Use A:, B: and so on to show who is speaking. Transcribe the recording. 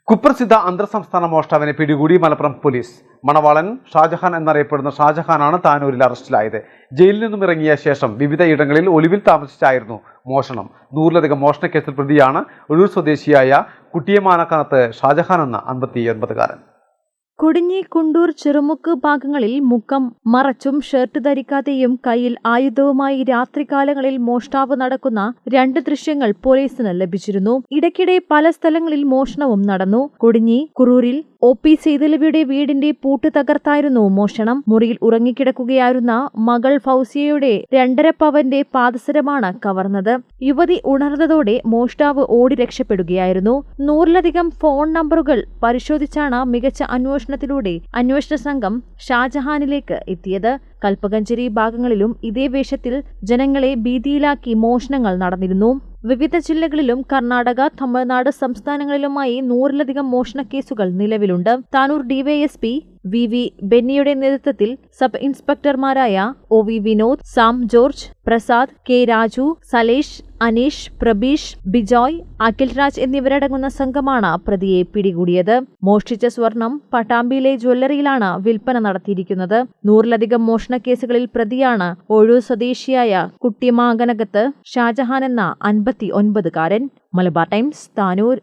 A: കുപ്രസിദ്ധ അന്തർസംസ്ഥാന മോഷ്ടാവിനെ പിടികൂടി മലപ്പുറം പോലീസ്. മണവാളൻ ഷാജഹാൻ എന്നറിയപ്പെടുന്ന ഷാജഹാനാണ് താനൂരിൽ അറസ്റ്റിലായത്. ജയിലിൽ നിന്നും ഇറങ്ങിയ ശേഷം വിവിധ ഇടങ്ങളിൽ ഒളിവിൽ താമസിച്ചായിരുന്നു മോഷണം. 100-ലധികം മോഷണക്കേസിൽ പ്രതിയാണ് ഒഴൂർ സ്വദേശിയായ കുട്ടിയമാനക്കനത്ത് ഷാജഹാൻ എന്ന 59-കാരൻ.
B: കുടിഞ്ഞി, കുണ്ടൂർ, ചെറുമുക്ക് ഭാഗങ്ങളിൽ മുഖം മറച്ചും ഷർട്ട് ധരിക്കാതെയും കയ്യിൽ ആയുധവുമായി രാത്രികാലങ്ങളിൽ മോഷ്ടാവ് നടക്കുന്ന 2 ദൃശ്യങ്ങൾ പോലീസിന് ലഭിച്ചിരുന്നു. ഇടയ്ക്കിടെ പല സ്ഥലങ്ങളിൽ മോഷണവും നടന്നു. കുടിഞ്ഞി കുറൂരിൽ OP സെയ്തലവിയുടെ വീടിന്റെ പൂട്ട് തകർത്തായിരുന്നു മോഷണം. മുറിയിൽ ഉറങ്ങിക്കിടക്കുകയായിരുന്ന മകൾ ഫൗസിയയുടെ 2.5 പവന്റെ പാദസരമാണ് കവർന്നത്. യുവതി ഉണർന്നതോടെ മോഷ്ടാവ് ഓടി രക്ഷപ്പെടുകയായിരുന്നു. 100-ലധികം ഫോൺ നമ്പറുകൾ പരിശോധിച്ചാണ് മികച്ച അന്വേഷണത്തിലൂടെ അന്വേഷണ സംഘം ഷാജഹാനിലേക്ക് എത്തിയത്. കൽപ്പകഞ്ചേരി ഭാഗങ്ങളിലും ഇതേ വേഷത്തിൽ ജനങ്ങളെ ഭീതിയിലാക്കി മോഷണങ്ങൾ നടന്നിരുന്നു. വിവിധ ജില്ലകളിലും കർണാടക, തമിഴ്നാട് സംസ്ഥാനങ്ങളിലുമായി 100-ലധികം മോഷണക്കേസുകൾ നിലവിലുണ്ട്. താനൂർ DYSP VV ബെന്നിയുടെ നേതൃത്വത്തിൽ സബ് ഇൻസ്പെക്ടർമാരായ OV വിനോദ്, സാം ജോർജ്, പ്രസാദ്, K രാജു, സലേഷ്, അനീഷ്, പ്രബീഷ്, ബിജോയ്, അഖിൽ രാജ് എന്നിവരടങ്ങുന്ന സംഘമാണ് പ്രതിയെ പിടികൂടിയത്. മോഷ്ടിച്ച സ്വർണം പട്ടാമ്പിയിലെ ജ്വല്ലറിയിലാണ് വിൽപ്പന നടത്തിയിരിക്കുന്നത്. 100-ലധികം മോഷണക്കേസുകളിൽ പ്രതിയാണ് ഒഴൂർ സ്വദേശിയായ കുട്ടിമാകനകത്ത് ഷാജഹാൻ എന്ന 59-കാരൻ. മലബാർ ടൈംസ്, താനൂർ.